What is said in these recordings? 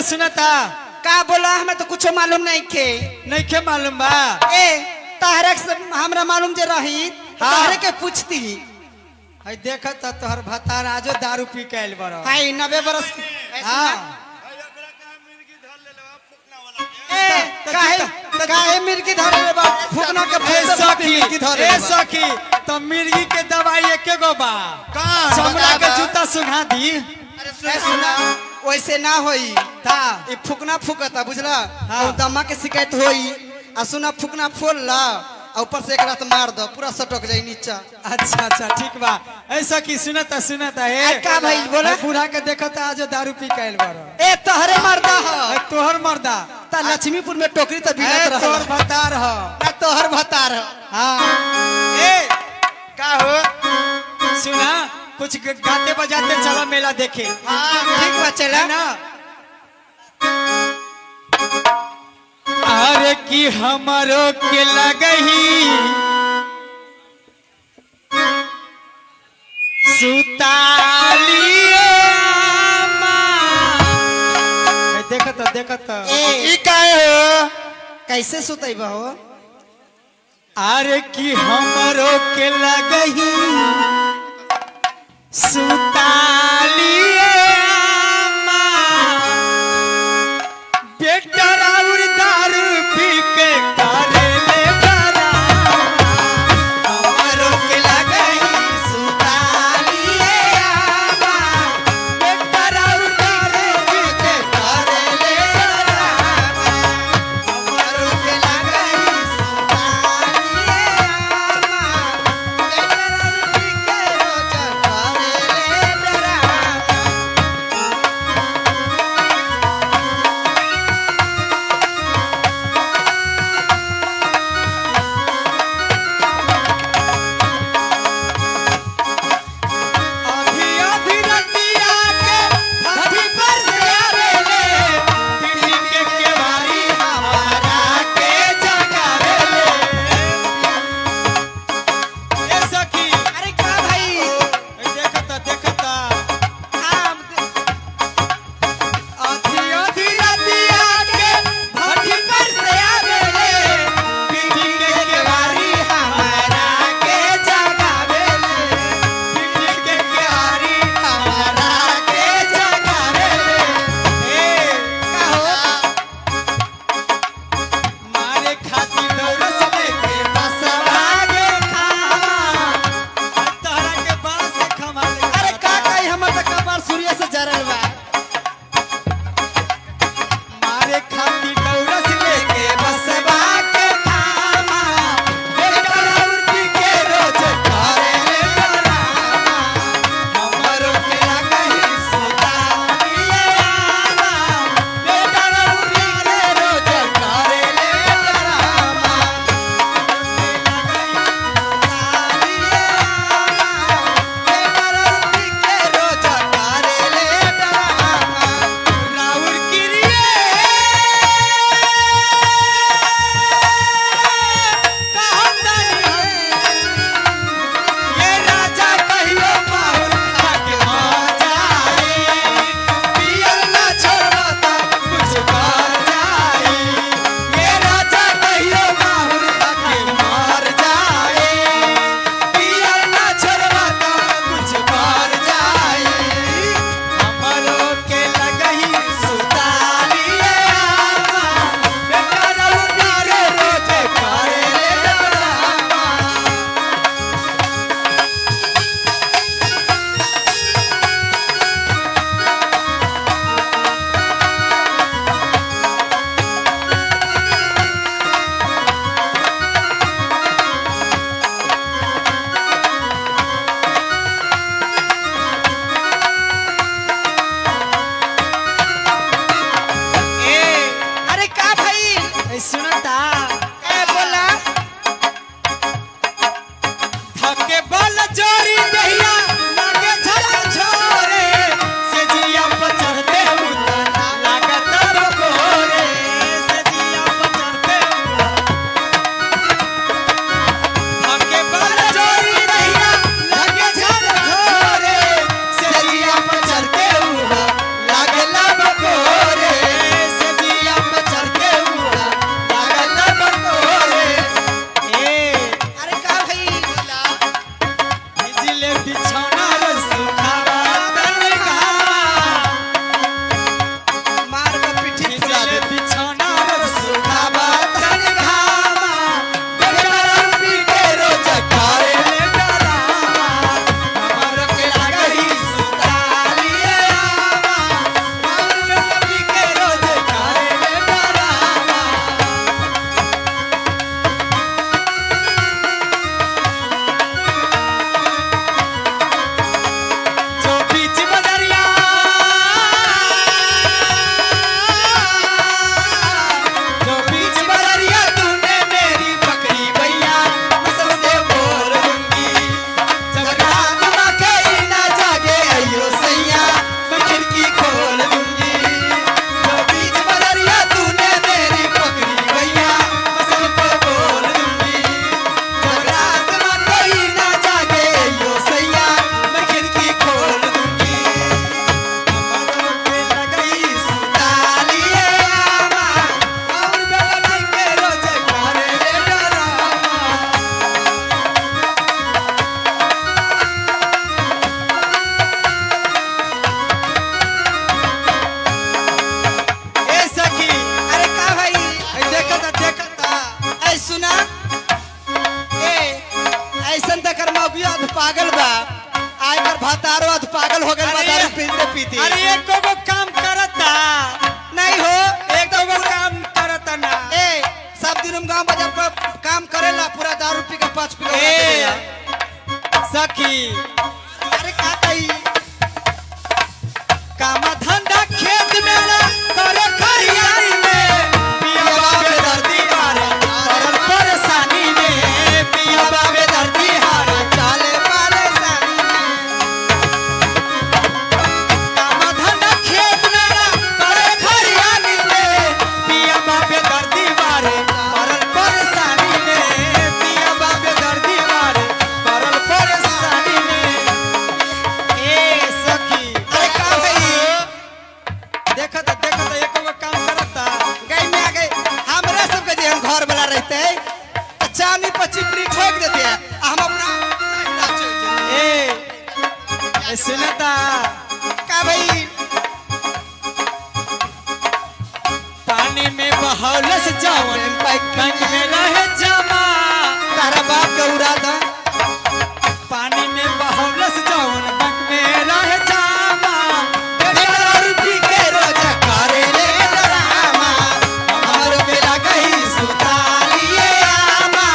सुनता का बोला हमें तो कुछ मालूम नहीं के मालूम बा ए तहरे से हमरा मालूम जे रही हाँ। तहरे के पूछती है देखत तोहर भतार आजो दारू पी के आइल बरो हाय 90 बरस हां काहे मिर्गी धरे बा फुकना के ए सखी तो मिर्गी के दवाई एके गो बा चमड़ा के जूता सुखा दी अरे सुना वैसे ना होई ता ई फुकना फुकता बुझला हाँ। और दमा के शिकायत होई आ सुना फुकना फोल ला और ऊपर से एकरा तो मार दो पूरा सटक जाई नीचा। अच्छा ठीक बा ऐसा की सुनता ए का भाई बोला बूढ़ा के देखता आज दारू पी के आइल बारो ए तहरे मर्दा ह तोहर मर्दा ता लक्ष्मीपुर में टोकरी तो बिनत रहल तोहर भतार ह ना तोहर भतार ह हां ए का हो सुना कुछ गाते बजाते चला मेला देखे हां ठीक बा चला ना अरे की हमारो के लगही सुतालिए देखत ई काहे हो कैसे सुतैबा हो अरे की हमारो के लगही सुतालिए बेटा राउर दारू पी के करे ले बरा हमारो के लगई सुतालिए आमा बेटा राउर दारू पी के करे ले डरामा हमारो के लगई सुतालिए आमा बेटा राउर पी के रोज करे ले डरामा पीती। अरे एक को काम करता नहीं हो एक को काम करता ना। ए सब दिन हम गांव बाजार पर काम करेला पूरा दारू पी के 5 किलो ए सखी अरे का कही काम धंधा खेत में ना करे खरियानी में पिया बाबे दर्दी हारे परल परेशानी में पिया बाबे दर्दी हारे चाले परेशानी काम धंधा खेत में ना करे खरियानी में पिया बाबे दर्दी हारे परल परेशानी में पिया बाबे दर्दी हारे परल परेशानी में। ए सखी अरे का कही देखत एको गो काम करता गई में आ गई हमरा सबके जे हम घर वाला रहते तो चांदी पर चिपरी ठोक देते हैं हम अपना ए सुनता का भाई पानी में बहौलस जावन बैंक में रहे जमा तारा बाप का उड़ा दा पानी में बहौलस जावन बैंक में रहे जमा रुपी के रोज करे ले डरामा हमर बेला कहीं सुतालिए आमा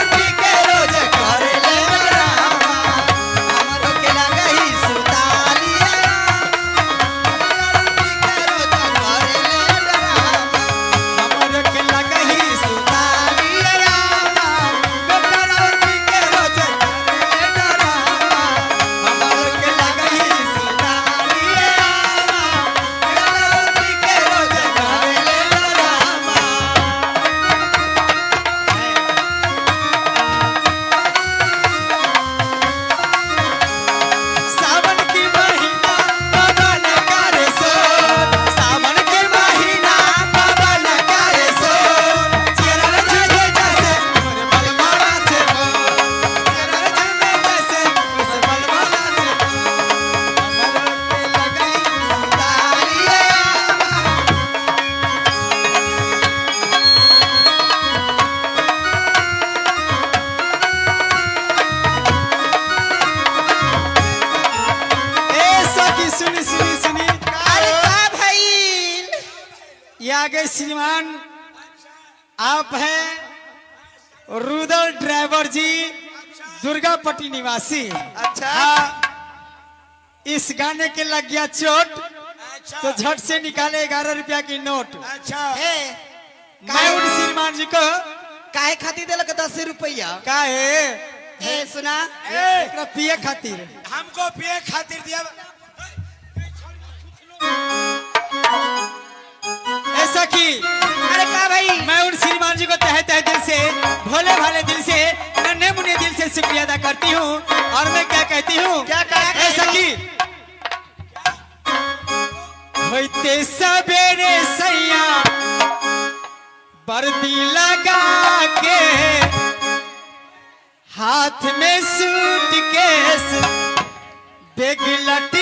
रुपी के रोज करे ले डरामा हमर बेला कहीं सुतालिए रुपी के रोज करे ले डरामा हमर के लगही सुतालिए आमा रुपी के रोज करे ले डरामा हमर के लगही सुतालिए आमा रुपी के रोज करे ले डरामा सावन की महीना बाबा न करे सो सावन की महीना बाबा न करे सो चेरल जगे जैसे मोरे बलमाना छे चेरल जगे जैसे उस बलमाना छे हमर के लगई सुतालिए ए सखी सुनी अरे का भाई ये आगे श्रीमान आप हैं रुदल ड्राइवर जी दुर्गापट्टी निवासी। अच्छा हाँ, इस गाने के लग गया चोट तो झट से निकाले 11 रुपया की नोट। अच्छा हे मैं उन श्रीमान जी को काहे खातिर देलक 10 रुपया का है ए सुना एकरा पिए खातिर हमको पिए खातिर दिया। ऐसा की अरे का भाई मैं उन श्रीमान जी को तहे तहे दिल से भोले भाले दिल से नन्हे मुन्ने दिल से शुक्रिया अदा करती हूँ। और मैं क्या कहती हूँ क्या कहती ऐसा हूँ? की होते सवेरे सैया वर्दी लगा के हाथ में सूटकेस बैग लट